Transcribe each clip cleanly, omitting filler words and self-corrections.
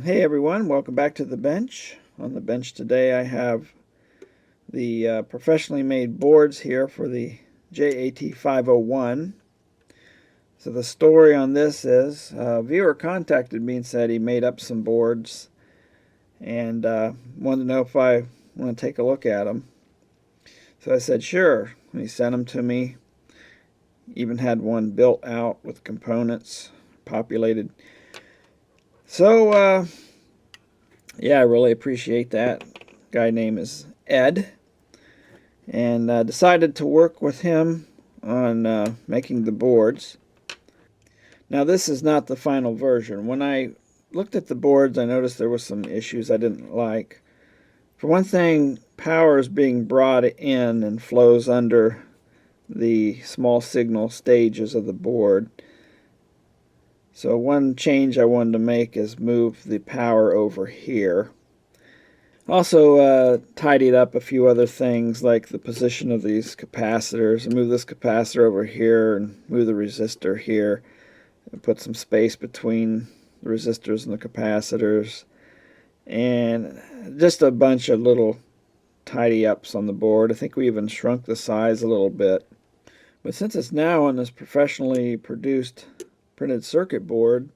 Hey everyone, welcome back to the bench. On the bench today I have the professionally made boards here for the JAT501. So the story on this is a viewer contacted me and said he made up some boards and wanted to know if I want to take a look at them. So I said sure. He sent them to me. Even had one built out with components populated. So yeah, I really appreciate that. Guy name is Ed, and decided to work with him on making the boards. Now this is not the final version. When I looked at the boards, I noticed there were some issues I didn't like. For one thing, power is being brought in and flows under the small signal stages of the board. So one change I wanted to make is move the power over here. Also tidied up a few other things like the position of these capacitors. I move this capacitor over here and move the resistor here and put some space between the resistors and the capacitors, and just a bunch of little tidy ups on the board. I think we even shrunk the size a little bit. But since it's now on this professionally produced printed circuit board,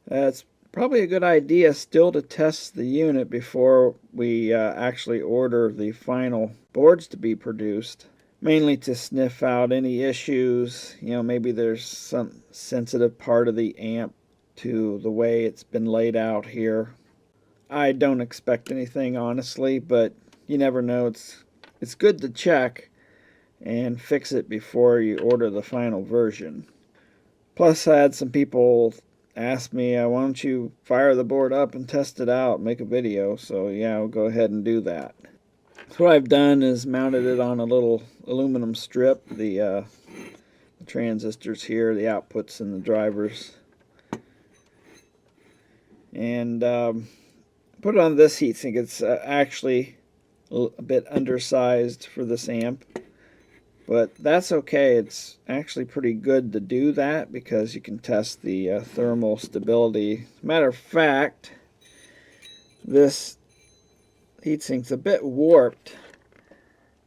it's probably a good idea still to test the unit before we actually order the final boards to be produced. Mainly to sniff out any issues. Maybe there's some sensitive part of the amp to the way it's been laid out here. I don't expect anything, honestly, but you never know. It's good to check and fix it before you order the final version. Plus, I had some people ask me, why don't you fire the board up and test it out, make a video. So yeah, I'll go ahead and do that. So what I've done is mounted it on a little aluminum strip, the transistors here, the outputs and the drivers, and put it on this heatsink. It's actually a bit undersized for this amp, but that's okay. It's actually pretty good to do that because you can test the thermal stability. As a matter of fact, this heatsink's a bit warped.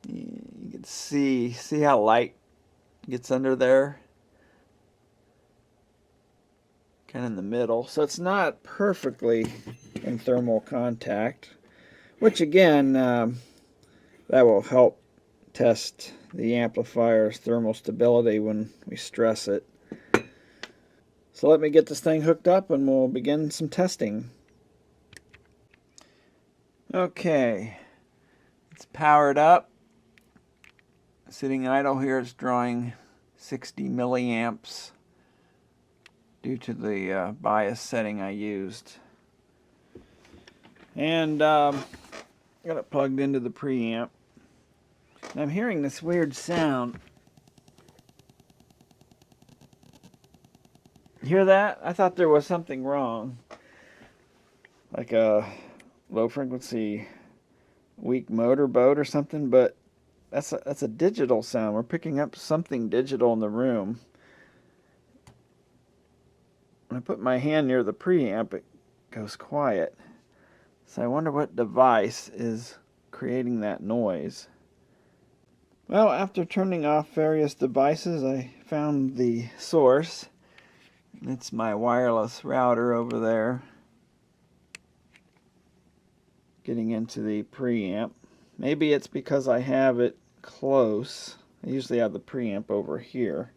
You can see how light gets under there, kind of in the middle. So it's not perfectly in thermal contact, which again, that will help test the amplifier's thermal stability when we stress it. So let me get this thing hooked up and we'll begin some testing. Okay, it's powered up. Sitting idle here, it's drawing 60 milliamps due to the bias setting I used. And got it plugged into the preamp. And I'm hearing this weird sound. Hear that? I thought there was something wrong, like a low frequency weak motor boat or something, but that's a digital sound. We're picking up something digital in the room. When I put my hand near the preamp, it goes quiet. So I wonder what device is creating that noise. Well, after turning off various devices, I found the source. It's my wireless router over there, getting into the preamp. Maybe it's because I have it close. I usually have the preamp over here.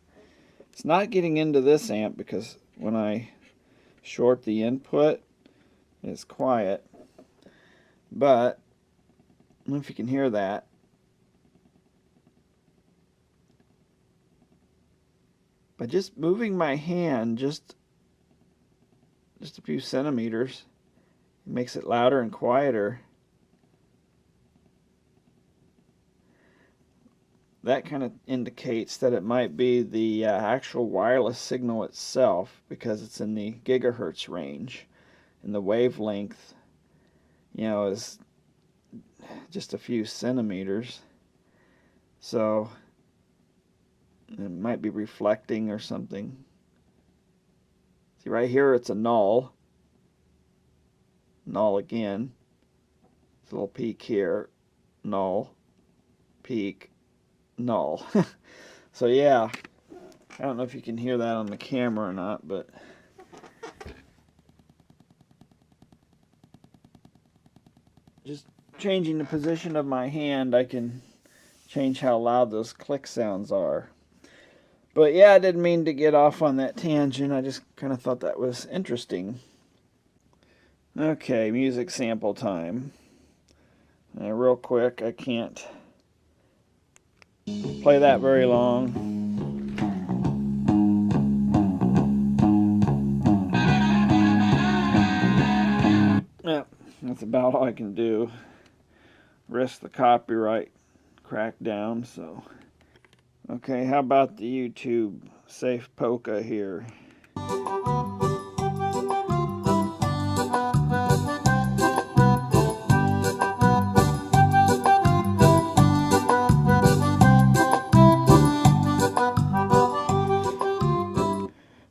It's not getting into this amp because when I short the input, it's quiet. But I don't know if you can hear that. By just moving my hand just a few centimeters, it makes it louder and quieter. That kind of indicates that it might be the actual wireless signal itself, because it's in the gigahertz range, and the wavelength, is just a few centimeters. So it might be reflecting or something. See right here, it's a null. null again. It's a little peak here, null, peak, null. So yeah, I don't know if you can hear that on the camera or not, but just changing the position of my hand, I can change how loud those click sounds are. But yeah, I didn't mean to get off on that tangent. I just kind of thought that was interesting. Okay, music sample time. Real quick, I can't play that very long. Yeah, that's about all I can do. Risk the copyright crackdown, so. Okay, how about the YouTube safe polka here?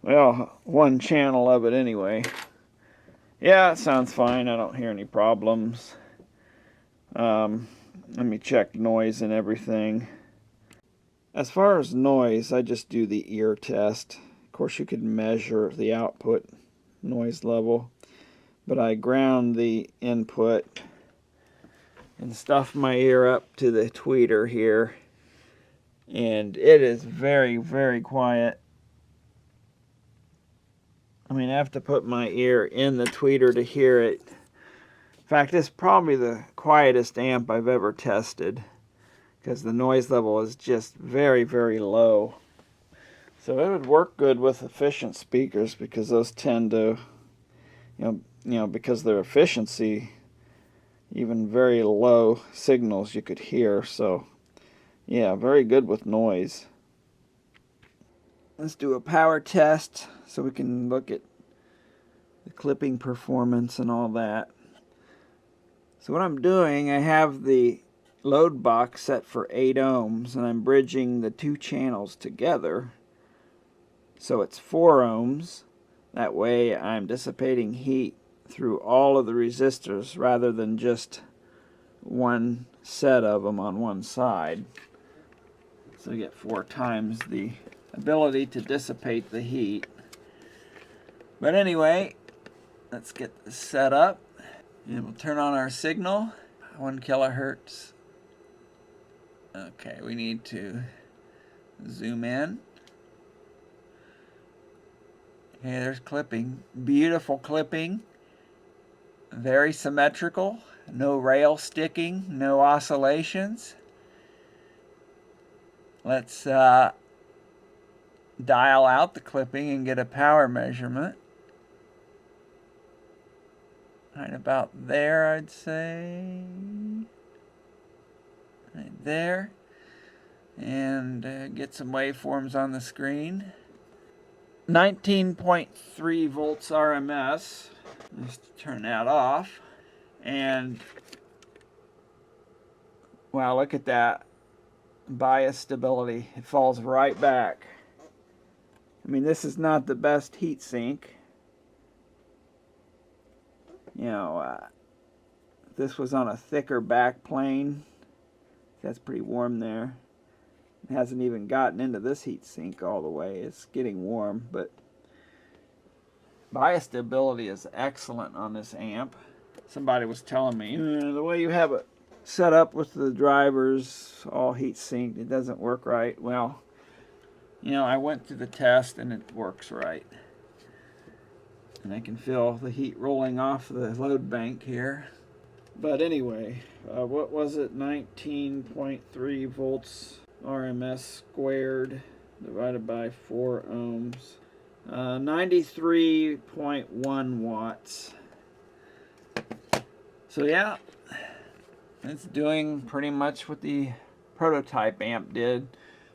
Well, one channel of it anyway. Yeah, it sounds fine. I don't hear any problems. Let me check noise and everything. As far as noise, I just do the ear test. Of course, you could measure the output noise level, but I ground the input and stuff my ear up to the tweeter here, and it is very, very quiet. I mean, I have to put my ear in the tweeter to hear it. In fact, it's probably the quietest amp I've ever tested, because the noise level is just very, very low. So it would work good with efficient speakers, because those tend to, because their efficiency, even very low signals you could hear. So yeah, very good with noise. Let's do a power test so we can look at the clipping performance and all that. So what I'm doing, I have the load box set for 8 ohms, and I'm bridging the two channels together so it's 4 ohms. That way I'm dissipating heat through all of the resistors rather than just one set of them on one side. So you get 4 times the ability to dissipate the heat. But anyway, let's get this set up, and we'll turn on our signal. 1 kilohertz. Okay, we need to zoom in. Okay, there's clipping. Beautiful clipping. Very symmetrical. No rail sticking. No oscillations. Let's dial out the clipping and get a power measurement. Right about there, I'd say. Right there. And get some waveforms on the screen. 19.3 volts RMS. Just turn that off. And wow, look at that. Bias stability. It falls right back. I mean, this is not the best heat sink. This was on a thicker back plane. That's pretty warm there. It hasn't even gotten into this heat sink all the way. It's getting warm, but bias stability is excellent on this amp. Somebody was telling me, the way you have it set up with the drivers all heat synced, it doesn't work right. Well, I went through the test and it works right. And I can feel the heat rolling off the load bank here. But anyway, what was it? 19.3 volts RMS squared divided by 4 ohms. 93.1 watts. So yeah, it's doing pretty much what the prototype amp did.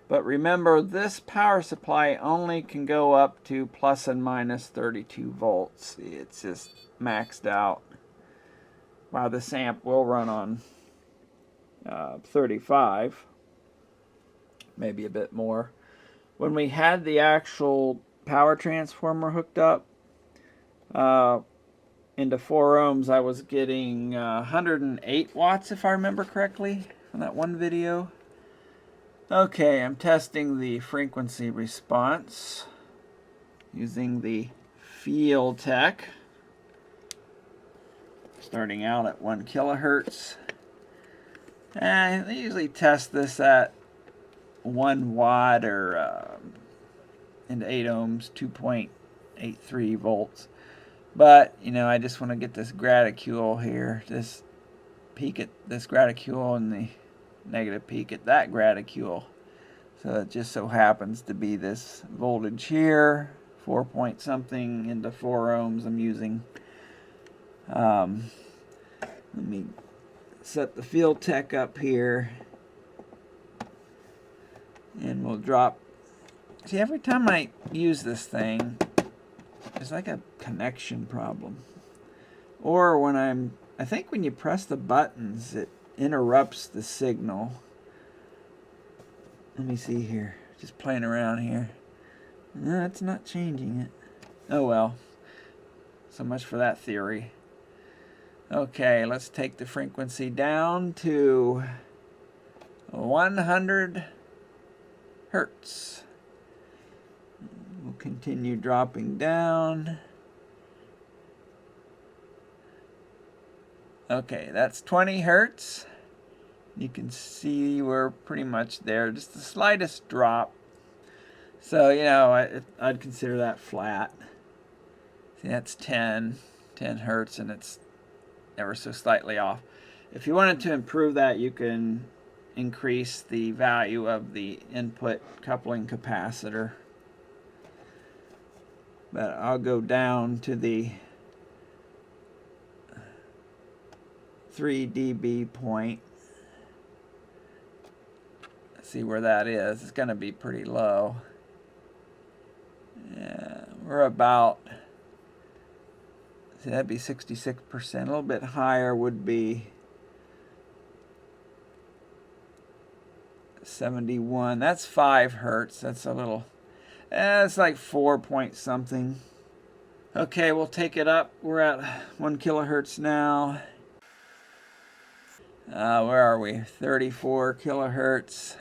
But remember, this power supply only can go up to plus and minus 32 volts. It's just maxed out. While this amp will run on 35, maybe a bit more. When we had the actual power transformer hooked up, into 4 ohms, I was getting 108 watts, if I remember correctly, from that one video. Okay, I'm testing the frequency response using the Field Tech, starting out at 1 kilohertz. And I usually test this at 1 watt or into 8 ohms, 2.83 volts. But, you know, I just want to get this graticule here, this peak at this graticule and the negative peak at that graticule. So it just so happens to be this voltage here, 4 point something into 4 ohms I'm using. Let me set the Field Tech up here, and we'll drop. See, every time I use this thing, there's like a connection problem. Or when I think when you press the buttons, it interrupts the signal. Let me see here, just playing around here. No, it's not changing it. Oh well, so much for that theory. Okay, let's take the frequency down to 100 hertz. We'll continue dropping down. Okay, that's 20 hertz. You can see we're pretty much there, just the slightest drop. So, you know, I'd consider that flat. See, that's 10 hertz, and it's ever so slightly off. If you wanted to improve that, you can increase the value of the input coupling capacitor. But I'll go down to the 3 dB point. See where that is. It's going to be pretty low. Yeah, we're about, see, that'd be 66%. A little bit higher would be 71. That's 5 hertz. That's a little, it's like 4 point something. Okay, we'll take it up. We're at 1 kilohertz now. Where are we? 34 kilohertz.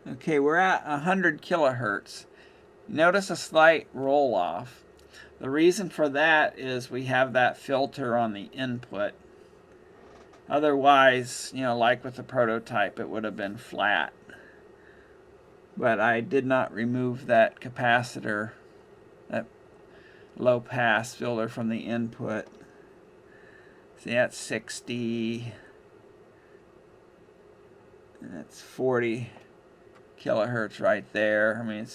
Okay, we're at 100 kilohertz. Notice a slight roll off. The reason for that is we have that filter on the input. Otherwise, you know, like with the prototype, it would have been flat. But I did not remove that capacitor, that low pass filter from the input. See, that's 60. That's 40 kilohertz right there. I mean,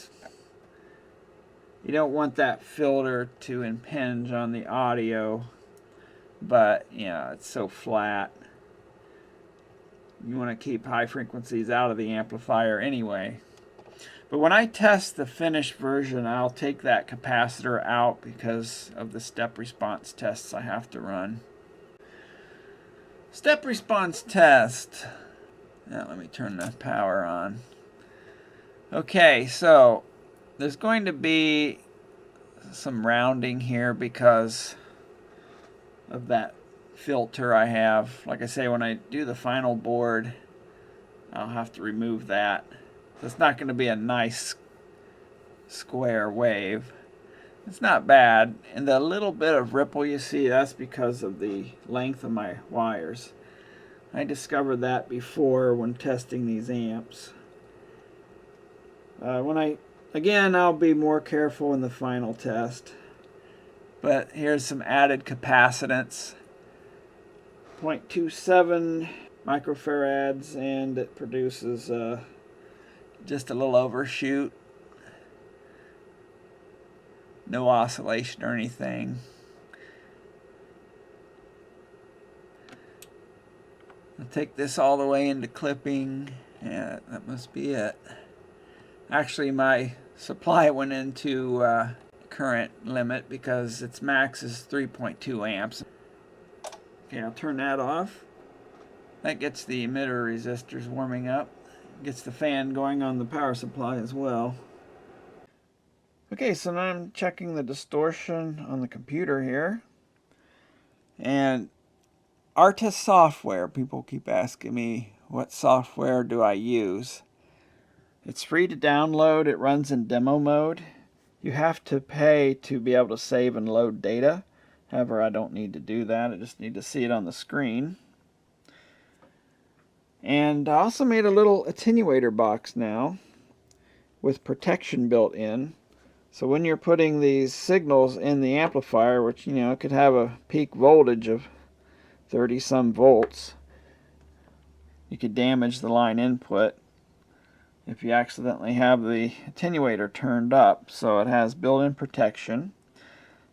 you don't want that filter to impinge on the audio, but you know, it's so flat. You want to keep high frequencies out of the amplifier anyway. But when I test the finished version, I'll take that capacitor out because of the step response tests I have to run. Step response test. Now let me turn the power on. Okay, so there's going to be some rounding here because of that filter I have. Like I say, when I do the final board, I'll have to remove that. So it's not going to be a nice square wave. It's not bad. And the little bit of ripple you see, that's because of the length of my wires. I discovered that before when testing these amps. Again, I'll be more careful in the final test. But here's some added capacitance. 0.27 microfarads, and it produces just a little overshoot. No oscillation or anything. I'll take this all the way into clipping. Yeah, that must be it. Actually, my supply went into current limit because its max is 3.2 amps. Okay, I'll turn that off. That gets the emitter resistors warming up. Gets the fan going on the power supply as well. Okay, so now I'm checking the distortion on the computer here. And Artist software, people keep asking me, what software do I use? It's free to download. It runs in demo mode. You have to pay to be able to save and load data. However, I don't need to do that. I just need to see it on the screen. And I also made a little attenuator box now with protection built in. So when you're putting these signals in the amplifier, which, it could have a peak voltage of 30 some volts, you could damage the line input if you accidentally have the attenuator turned up. So it has built-in protection.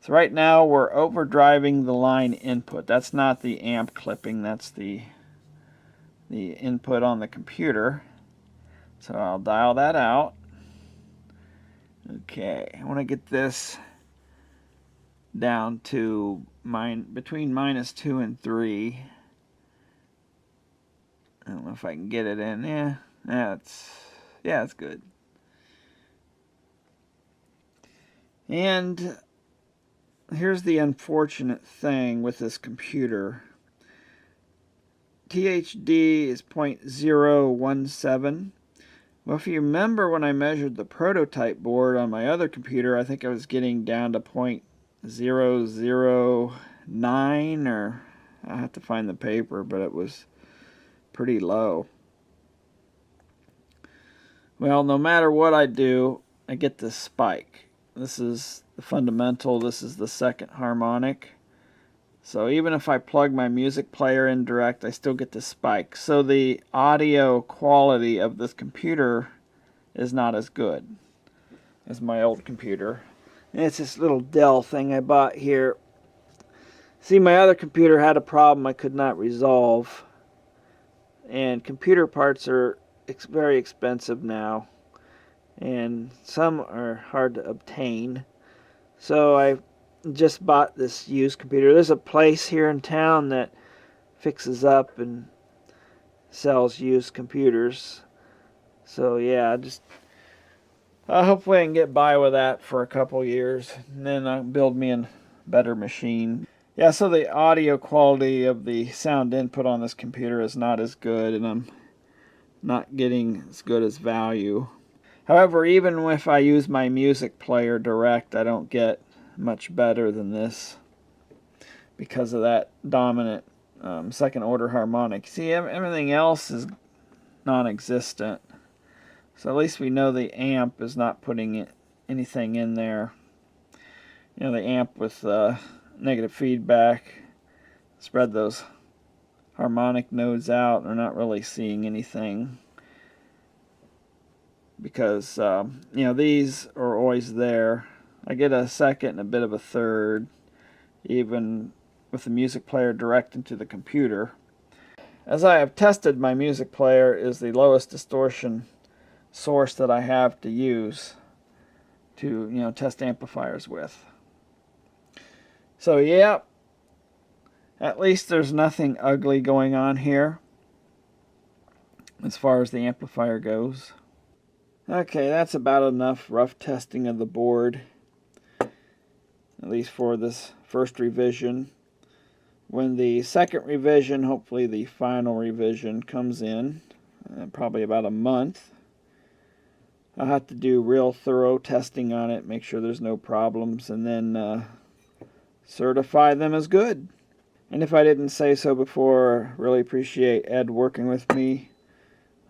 So right now we're overdriving the line input. That's not the amp clipping, that's the input on the computer. So I'll dial that out. Okay, I want to get this down to between -2 and 3. I don't know if I can get it in. Yeah, it's good. And here's the unfortunate thing with this computer. THD is 0.017. Well, if you remember when I measured the prototype board on my other computer, I think I was getting down to 0.009, or I have to find the paper, but it was pretty low. Well, no matter what I do, I get this spike. This is the fundamental, this is the second harmonic. So even if I plug my music player in direct, I still get this spike. So the audio quality of this computer is not as good as my old computer. And it's this little Dell thing I bought here. See, my other computer had a problem I could not resolve. And computer parts are very expensive now. And some are hard to obtain. So I just bought this used computer. There's a place here in town that fixes up and sells used computers. So yeah, hopefully I can get by with that for a couple years, and then I'll build me a better machine. Yeah, so the audio quality of the sound input on this computer is not as good, and I'm not getting as good as value. However, even if I use my music player direct, I don't get much better than this because of that dominant second order harmonic. See, everything else is non-existent, so at least we know the amp is not putting anything in there. The amp with negative feedback, spread those harmonic nodes out. They're not really seeing anything because these are always there. I get a second and a bit of a third, even with the music player direct into the computer. As I have tested, my music player is the lowest distortion source that I have to use to test amplifiers with. So yeah, at least there's nothing ugly going on here as far as the amplifier goes. Okay, that's about enough rough testing of the board, at least for this first revision. When the second revision, hopefully the final revision, comes in, probably about a month, I'll have to do real thorough testing on it, make sure there's no problems, and then certify them as good. And if I didn't say so before, really appreciate Ed working with me,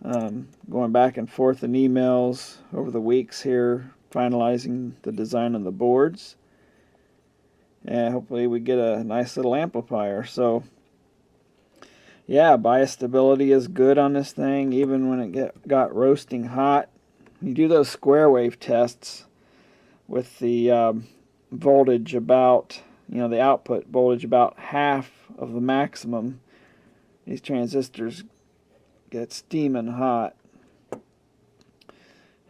going back and forth in emails over the weeks here, finalizing the design of the boards. And hopefully we get a nice little amplifier. So yeah, bias stability is good on this thing, even when it got roasting hot. You do those square wave tests with the voltage about, the output voltage about half of the maximum. These transistors get steaming hot.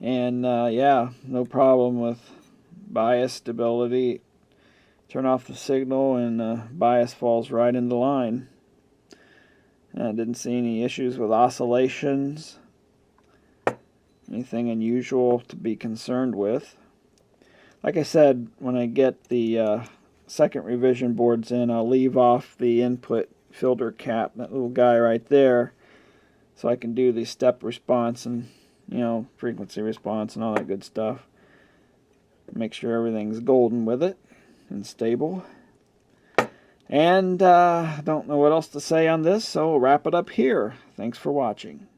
And yeah, no problem with bias stability. Turn off the signal and bias falls right into line. I didn't see any issues with oscillations, anything unusual to be concerned with. Like I said, when I get the second revision boards in, I'll leave off the input filter cap, that little guy right there, so I can do the step response and, you know, frequency response and all that good stuff. Make sure everything's golden with it and stable. And I don't know what else to say on this, so we'll wrap it up here. Thanks for watching.